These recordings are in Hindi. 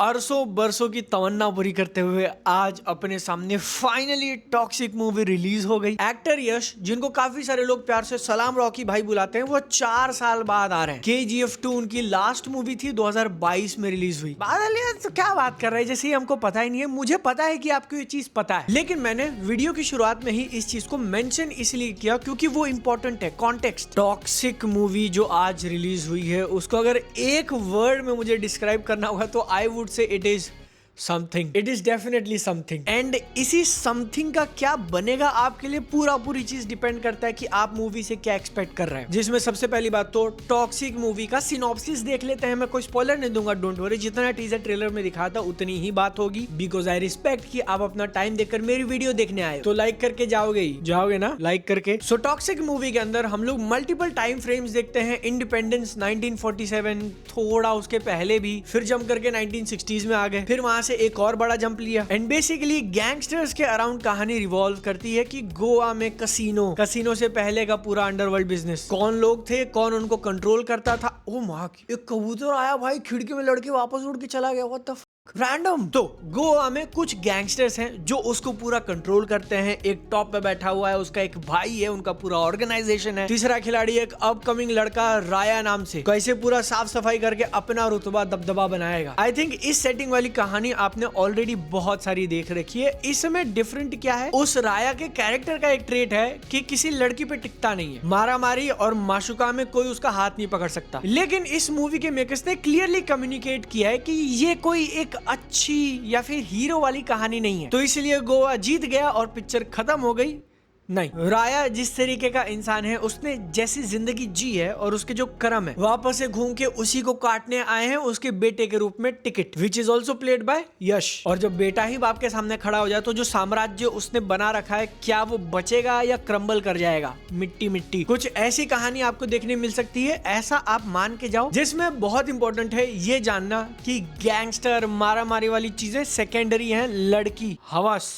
अरसों बरसों की तमन्ना पूरी करते हुए आज अपने सामने फाइनली टॉक्सिक मूवी रिलीज हो गई। एक्टर यश, जिनको काफी सारे लोग प्यार से सलाम रॉकी भाई बुलाते हैं, वो 4 साल बाद आ रहे हैं। KGF 2 उनकी लास्ट मूवी थी, 2022 में रिलीज हुई। बादल यार तो क्या बात कर रहे हैं, जैसे हमको पता ही नहीं है। मुझे पता है कि आपको ये चीज पता है, लेकिन मैंने वीडियो की शुरुआत में ही इस चीज को मेंशन इसलिए किया क्योंकि वो इंपॉर्टेंट है। कॉन्टेक्स्ट। टॉक्सिक मूवी जो आज रिलीज हुई है, उसको अगर एक वर्ड में मुझे डिस्क्राइब करना होगा तो I would say it is something. It is definitely something. And इसी समथिंग का क्या बनेगा आपके लिए, पूरी चीज डिपेंड करता है कि आप मूवी से क्या एक्सपेक्ट कर रहे हैं। जिसमें सबसे पहली बात तो टॉक्सिक मूवी का सिनॉप्सिस देख लेते हैं। मैं कोई स्पॉइलर नहीं दूंगा, डोंट वरी। जितना टीजर ट्रेलर में दिखा था उतनी ही बात होगी, बिकॉज आई रिस्पेक्ट कि आप अपना टाइम देखकर मेरी वीडियो देखने आए, तो लाइक करके जाओगे ना, लाइक करके। सो टॉक्सिक मूवी के अंदर हम लोग मल्टीपल टाइम फ्रेम्स देखते हैं। इंडिपेंडेंस 1947, थोड़ा उसके पहले भी, फिर जंप करके 1960s में आ गए, फिर वहां से एक और बड़ा जंप लिया। एंड बेसिकली गैंगस्टर्स के अराउंड कहानी रिवॉल्व करती है कि गोवा में कसिनो से पहले का पूरा अंडरवर्ल्ड बिजनेस, कौन लोग थे, कौन उनको कंट्रोल करता था। ओ माँ, एक कबूतर आया भाई खिड़की में लड़के वापस उड़ के चला गया। What the random. तो गोवा में कुछ गैंगस्टर्स हैं जो उसको पूरा कंट्रोल करते हैं। एक टॉप पे बैठा हुआ है, उसका एक भाई है, उनका पूरा ऑर्गेनाइजेशन है। तीसरा खिलाड़ी एक अपकमिंग लड़का राया नाम से, कैसे पूरा साफ सफाई करके अपना रुतबा दबदबा बनाएगा। आई थिंक इस सेटिंग वाली कहानी आपने ऑलरेडी बहुत सारी देख रखी है। इसमें डिफरेंट क्या है, उस राया के कैरेक्टर का एक ट्रेट है कि किसी लड़की पे टिकता नहीं है। मारा मारी और माशुका में कोई उसका हाथ नहीं पकड़ सकता। लेकिन इस मूवी के मेकर्स ने क्लियरली कम्युनिकेट किया है कि ये कोई एक अच्छी या फिर हीरो वाली कहानी नहीं है। तो इसलिए गोवा जीत गया और पिक्चर खत्म हो गई। नहीं, राया जिस तरीके का इंसान है, उसने जैसी जिंदगी जी है और उसके जो कर्म है, वापस से घूम के उसी को काटने आए हैं उसके बेटे के रूप में ticket, which is also played by Yash. और जब बेटा ही बाप के सामने खड़ा हो जाए तो जो साम्राज्य उसने बना रखा है, क्या वो बचेगा या क्रम्बल कर जाएगा, मिट्टी। कुछ ऐसी कहानी आपको देखने मिल सकती है, ऐसा आप मान के जाओ। जिसमें बहुत इंपॉर्टेंट है ये जानना कि गैंगस्टर मारा मारी वाली चीजें सेकेंडरी है। लड़की, हवस,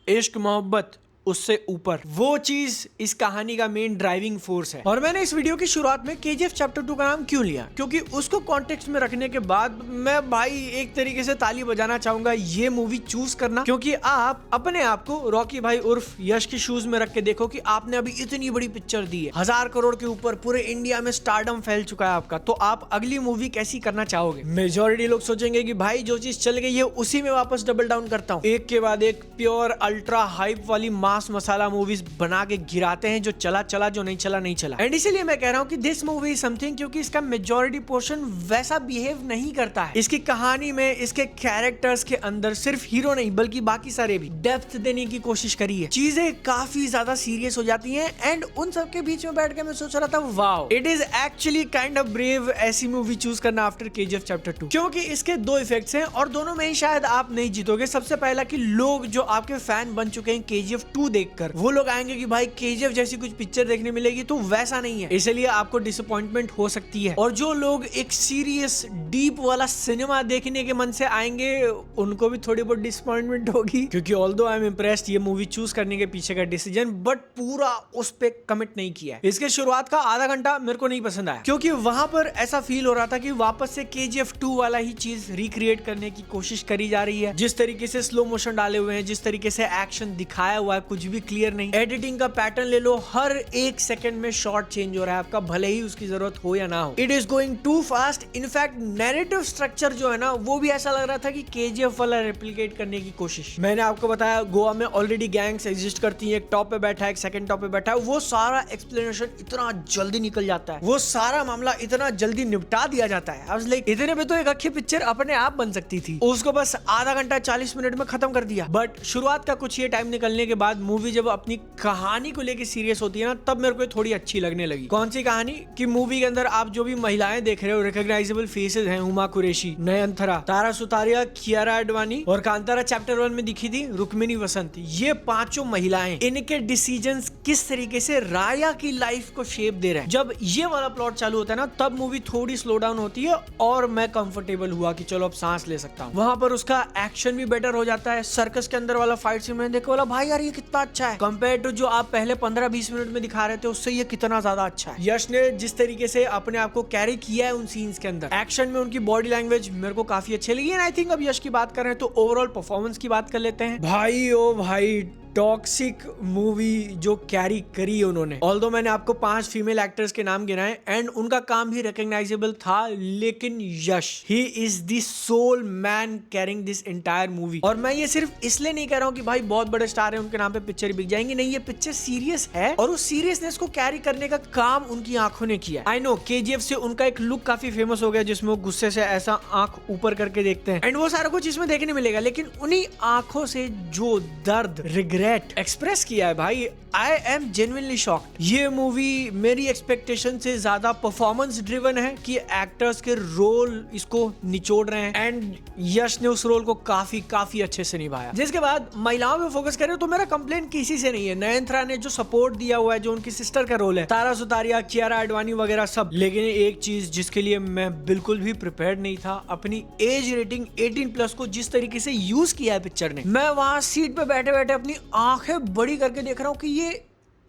इश्क, मोहब्बत, उससे ऊपर वो चीज इस कहानी का मेन ड्राइविंग फोर्स है। और मैंने इस वीडियो की शुरुआत में KGF चैप्टर 2 का नाम क्यों लिया, क्योंकि उसको कॉन्टेक्स्ट में रखने के बाद मैं भाई एक तरीके से ताली बजाना चाहूंगा ये मूवी चूज करना, क्योंकि आप अपने आप को रॉकी भाई उर्फ यश के शूज में रख के देखो कि आपने अभी इतनी बड़ी पिक्चर दी है, 1000 करोड़ के ऊपर, पूरे इंडिया में स्टारडम फैल चुका है आपका, तो आप अगली मूवी कैसी करना चाहोगे। मेजोरिटी लोग सोचेंगे कि भाई जो चीज चल गई है उसी में वापस डबल डाउन करता हूँ। एक के बाद एक प्योर अल्ट्रा हाइप वाली मसाला मूवीज बना के गिराते हैं, जो चला, जो नहीं चला। एंड इसीलिए मैं कह रहा हूं कि दिस मूवी इज समथिंग, क्योंकि इसका मेजॉरिटी पोर्शन वैसा बिहेव नहीं करता है। इसकी कहानी में, इसके कैरेक्टर्स के अंदर सिर्फ हीरो नहीं बल्कि बाकी सारे भी डेप्थ देने की कोशिश करी है। चीजें काफी ज्यादा सीरियस हो जाती हैं। एंड उन सब के बीच में बैठ के मैं सोच रहा था, wow, it is actually kind of brave ऐसी मूवी चूज करना आफ्टर KGF चैप्टर 2, क्योंकि इसके दो इफेक्ट्स हैं और दोनों में ही शायद आप नहीं जीतोगे। सबसे पहला कि लोग जो आपके फैन बन चुके हैं KGF 2 देखकर, वो लोग आएंगे कि भाई KGF जैसी कुछ पिक्चर देखने मिलेगी, तो वैसा नहीं है, इसलिए आपको डिसअपॉइंटमेंट हो सकती है। और जो लोग एक सीरियस डीप वाला सिनेमा देखने के मन से आएंगे, उनको भी थोड़ी बहुत डिसअपॉइंटमेंट होगी, क्योंकि ऑल्दो आई एम इम्प्रेस्ड ये मूवी चूज करने के पीछे का डिसीजन, बट पूरा उस पे कमिट नहीं किया है। इसके शुरुआत का आधा घंटा मेरे को नहीं पसंद आया, क्योंकि वहां पर ऐसा फील हो रहा था कि वापस से KGF 2 वाला ही चीज रिक्रिएट करने की कोशिश करी जा रही है। जिस तरीके से स्लो मोशन डाले हुए हैं, जिस तरीके से एक्शन दिखाया हुआ है, कुछ भी क्लियर नहीं। एडिटिंग का पैटर्न ले लो, हर एक सेकंड में शॉट चेंज हो रहा है आपका, भले ही उसकी जरूरत हो या ना हो। It is going too fast. In fact narrative structure जो है ना, वो भी ऐसा लग रहा था कि KGF वाला रेप्लिकेट करने की कोशिश। मैंने आपको बताया गोवा में ऑलरेडी गैंग्स एग्जिस्ट करती हैं, एक टॉप पे बैठा है, एक सेकंड टॉप पे बैठा है। वो सारा एक्सप्लेनेशन इतना जल्दी निकल जाता है, वो सारा मामला इतना जल्दी निपटा दिया जाता है। आई वाज लाइक, इतने में तो एक अच्छी पिक्चर अपने आप बन सकती थी, उसको बस आधा घंटा 40 मिनट में खत्म कर दिया। बट शुरुआत का कुछ ये टाइम निकलने के बाद मूवी जब अपनी कहानी को लेके सीरियस होती है ना, तब मेरे को थोड़ी अच्छी लगने लगी। कौन सी कहानी, कि मूवी के अंदर आप जो भी महिलाएं देख रहे हो, रिकॉग्नाइजेबल फेसेस हैं। हुमा कुरैशी, नयनतारा, तारा सुतारिया, कियारा आडवाणी, और कांतारा चैप्टर 1 में दिखी थी रुक्मिणी वसंत। ये पांचों महिलाएं, इनके डिसीजंस किस तरीके से राया की लाइफ को शेप दे रहे हैं। जब ये वाला प्लॉट चालू होता है ना, तब मूवी थोड़ी स्लो डाउन होती है और मैं कंफर्टेबल हुआ कि चलो अब सांस ले सकता हूँ। वहां पर उसका एक्शन भी बेटर हो जाता है। सर्कस के अंदर वाला फाइट सीन मैंने देखा, बोला भाई यार ये कितना कितना अच्छा है कंपेयर टू जो आप पहले 15-20 मिनट में दिखा रहे थे, उससे ये कितना ज्यादा अच्छा है। यश ने जिस तरीके से अपने आप को कैरी किया है उन सीन्स के अंदर, एक्शन में उनकी बॉडी लैंग्वेज मेरे को काफी अच्छी लगी। आई थिंक अब यश की बात कर रहे हैं तो ओवरऑल परफॉर्मेंस की बात कर लेते हैं। भाई ओ भाई, टॉक्सिक मूवी जो कैरी करी उन्होंने। ऑल्दो मैंने आपको 5 फीमेल एक्टर्स के नाम गिनाए एंड उनका काम भी रिकॉग्नाइजेबल था, लेकिन Yash he is the sole man carrying this entire movie. और मैं ये सिर्फ इसलिए नहीं कह रहा हूँ कि भाई बहुत बड़े स्टार है उनके नाम पे पिक्चर बिक जाएंगी, नहीं, ये पिक्चर सीरियस है और उस सीरियसनेस को कैरी करने का काम उनकी आंखों ने किया। आई नो केजीएफ से उनका एक लुक काफी फेमस हो गया जिसमें वो गुस्से से ऐसा आंख ऊपर करके देखते हैं एंड वो सारा कुछ इसमें देखने मिलेगा, लेकिन उन्हीं आंखों से जो दर्द, रिग्रेट एक्सप्रेस किया है भाई, आई एम जेन्युइनली शॉक्ड। ये मूवी मेरी एक्सपेक्टेशन से ज्यादा परफॉर्मेंस ड्रिवन है कि एक्टर्स के रोल इसको निचोड़ रहे हैं एंड यश ने उस रोल को काफी अच्छे से निभाया। जिसके बाद महिलाओं पे फोकस करें तो मेरा कंप्लेंट किसी से नहीं है। नयनतारा ने जो सपोर्ट दिया हुआ है, जो उनकी सिस्टर का रोल है, तारा सुतारिया, कियारा आडवाणी वगैरह सब, लेकिन एक चीज जिसके लिए मैं बिल्कुल भी प्रिपेयर्ड नहीं था, अपनी एज रेटिंग 18+ को जिस तरीके से यूज किया है पिक्चर ने, मैं वहां सीट पे बैठे बैठे अपनी आंखें बड़ी करके देख रहा हूँ कि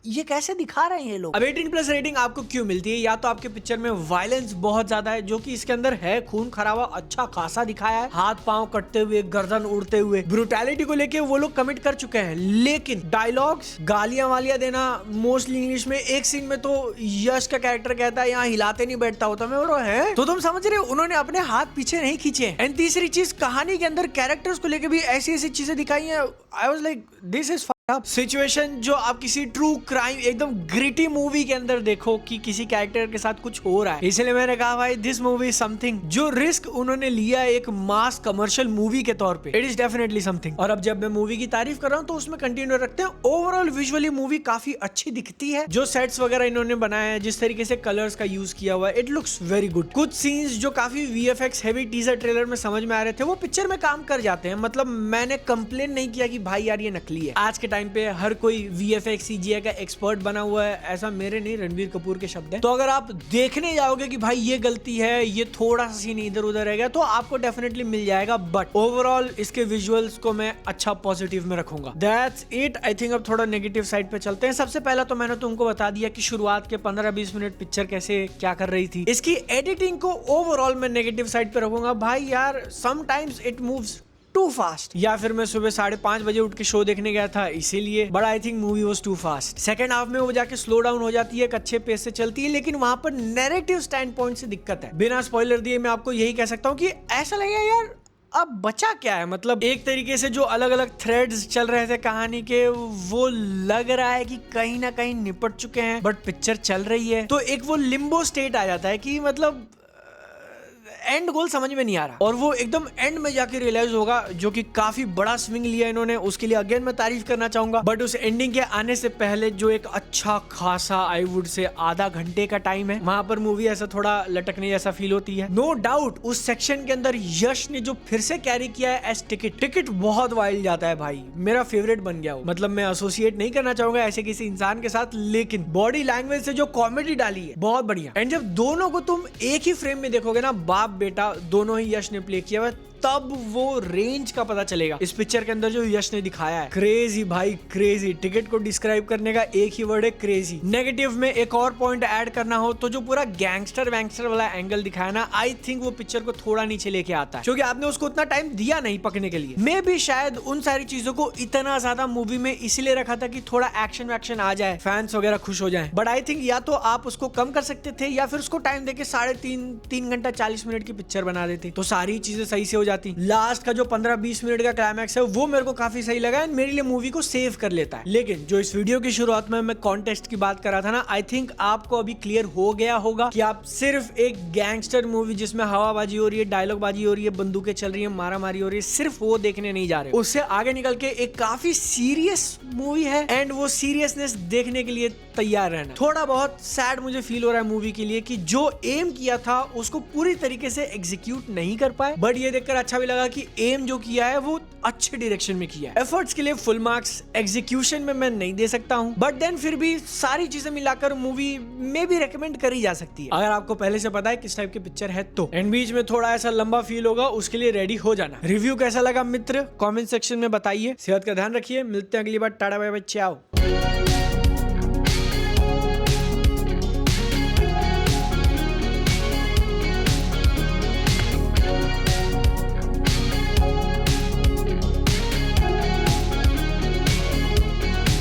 ये कैसे दिखा रहे हैं ये लोग। अब 18+ रेटिंग आपको क्यों मिलती है? या तो आपके पिक्चर में वायलेंस बहुत ज्यादा है, जो कि इसके अंदर है, खून खराबा अच्छा खासा दिखाया है, हाथ पांव कटते हुए, गर्दन उड़ते हुए, ब्रूटैलिटी को लेके वो लोग कमिट कर चुके हैं, लेकिन डायलॉग्स, गालियां वालियां देना मोस्टली इंग्लिश में। एक सीन में तो यश का कैरेक्टर कहता है यहाँ हिलाते नहीं बैठता होता, मैं बोल रहा है तो तुम समझ रहे हो, उन्होंने अपने हाथ पीछे नहीं खींचे। एंड तीसरी चीज, कहानी के अंदर कैरेक्टर्स को लेके भी ऐसी चीजें दिखाई है। I was like this is situation जो आप किसी ट्रू क्राइम एकदम ग्रिटी मूवी के अंदर देखो कि किसी कैरेक्टर के साथ कुछ हो रहा है। इसलिए मैंने कहा भाई दिस मूवी इज समथिंग। जो रिस्क उन्होंने लिया एक मास कमर्शियल मूवी के तौर पे, इट इज डेफिनेटली समथिंग। और अब जब मैं मूवी की तारीफ कर रहा हूँ तो उसमें कंटिन्यू रखते हैं। ओवरऑल विजुअली मूवी काफी अच्छी दिखती है। जो सेट्स वगैरह इन्होंने बनाया है, जिस तरीके से कलर्स का यूज किया हुआ है, इट लुक्स वेरी गुड। कुछ सीन्स जो काफी वीएफएक्स हेवी टीजर ट्रेलर में समझ में आ रहे थे, वो पिक्चर में काम कर जाते हैं। मतलब मैंने कंप्लेन नहीं किया कि भाई यार ये नकली है। आज के टाइम पे हर कोई वीएफएक्स सीजीआई का एक्सपर्ट बना हुआ है, ऐसा मेरे नहीं, रणबीर कपूर के शब्द हैं। तो अगर आप देखने जाओगे कि भाई ये गलती है, ये थोड़ा सा सीन इधर उधर रह गया, तो आपको डेफिनेटली मिल जाएगा। बट ओवरऑल इसके विजुअल्स को मैं अच्छा पॉजिटिव में रखूंगा। That's it. आई थिंक अब थोड़ा नेगेटिव साइड पे चलते हैं। सबसे पहला तो मैंने तुमको बता दिया कि शुरुआत के 15-20 मिनट पिक्चर कैसे क्या कर रही थी। इसकी एडिटिंग को ओवरऑल मैं नेगेटिव साइड पे रखूंगा। भाई यार sometimes it moves too fast, या फिर मैं सुबह 5:30 बजे उठ के शो देखने गया था इसीलिए, but I think movie was too fast. Second half में वो जाके स्लो डाउन हो जाती है, एक अच्छे पेस से चलती है, लेकिन वहां पर नैरेटिव स्टैंड पॉइंट से दिक्कत है। बिना स्पॉइलर दिए मैं आपको यही कह सकता हूँ कि ऐसा लगेगा यार अब बचा क्या है। मतलब एक तरीके से जो अलग अलग थ्रेड्स चल रहे थे कहानी के, वो लग रहा है कि कहीं ना कहीं निपट चुके हैं, बट पिक्चर चल रही है तो एक वो लिम्बो स्टेट आ जाता है कि मतलब एंड गोल समझ में नहीं आ रहा, और वो एकदम एंड में जाके रियलाइज होगा, जो कि काफी बड़ा स्विंग लिया इन्होंने। उसके लिए अगेन मैं तारीफ करना चाहूंगा। बट उस एंडिंग के आने से पहले जो एक अच्छा खासा आई वुड से आधा घंटे का टाइम है, वहां पर मूवी ऐसा थोड़ा लटकने जैसा फील होती है। नो डाउट उस सेक्शन के अंदर यश ने जो फिर से कैरी किया है एज टिकट बहुत वाइल्ड जाता है भाई, मेरा फेवरेट बन गया वो। मतलब मैं एसोसिएट नहीं करना चाहूंगा ऐसे किसी इंसान के साथ, लेकिन बॉडी लैंग्वेज से जो कॉमेडी डाली है बहुत बढ़िया। एंड जब दोनों को तुम एक ही फ्रेम में देखोगे ना, बाप बेटा दोनों ही यश ने प्ले किया हुआ, तब वो रेंज का पता चलेगा। इस पिक्चर के अंदर जो यश ने दिखाया है, क्रेजी भाई क्रेजी। टिकट को डिस्क्राइब करने का एक ही वर्ड है, क्रेजी। नेगेटिव में एक और पॉइंट ऐड करना हो तो जो पूरा गैंगस्टर वैंगस्टर वाला एंगल दिखाया ना, आई थिंक वो पिक्चर को थोड़ा नीचे लेके आता है, क्योंकि आपने उसको उतना टाइम दिया नहीं पकने के लिए। मैं भी शायद उन सारी चीजों को इतना ज्यादा मूवी में इसीलिए रखा था कि थोड़ा एक्शन वैक्शन आ जाए, फैंस वगैरह खुश हो जाए। बट आई थिंक या तो आप उसको कम कर सकते थे, या फिर उसको टाइम देके 3.5 घंटा 40 मिनट की पिक्चर बना देते, तो सारी चीजें सही से हो जाती। लास्ट का जो 15-20 मिनट का क्लाइमैक्स है वो मेरे को काफी सही लगा एंड मेरे लिए मूवी को सेव कर लेता है। लेकिन जो इस वीडियो की शुरुआत में मैं कॉन्टेस्ट की बात कर रहा था ना, आई थिंक आपको अभी क्लियर हो गया होगा कि आप सिर्फ एक गैंगस्टर मूवी जिसमें हवाबाजी हो रही है, डायलॉग बाजी हो रही है, बंदूकें चल रही है, मारा मारी हो रही है, सिर्फ वो देखने नहीं जा रहे। उससे आगे निकल के एक काफी सीरियस मूवी है एंड वो सीरियसनेस देखने के लिए तैयार रहना। थोड़ा बहुत सैड मुझे फील हो रहा है मूवी के लिए कि जो एम किया था उसको पूरी तरीके से एग्जीक्यूट नहीं कर पाए, बट ये देखकर अच्छा भी लगा कि एम जो किया है वो अच्छे डायरेक्शन में किया है। एफर्ट्स के लिए फुल मार्क्स, एग्जीक्यूशन में मैं नहीं दे सकता हूँ, बट देन फिर भी सारी चीजें मिलाकर मूवी में भी रेकमेंड करी जा सकती है अगर आपको पहले से पता है किस टाइप की पिक्चर है तो। एंड बीच में थोड़ा ऐसा लंबा फील होगा, उसके लिए रेडी हो जाना। रिव्यू कैसा लगा मित्र कमेंट सेक्शन में बताइए। सेहत का ध्यान रखिए, मिलते हैं अगली बार। टाटा बाय बाय, चाओ।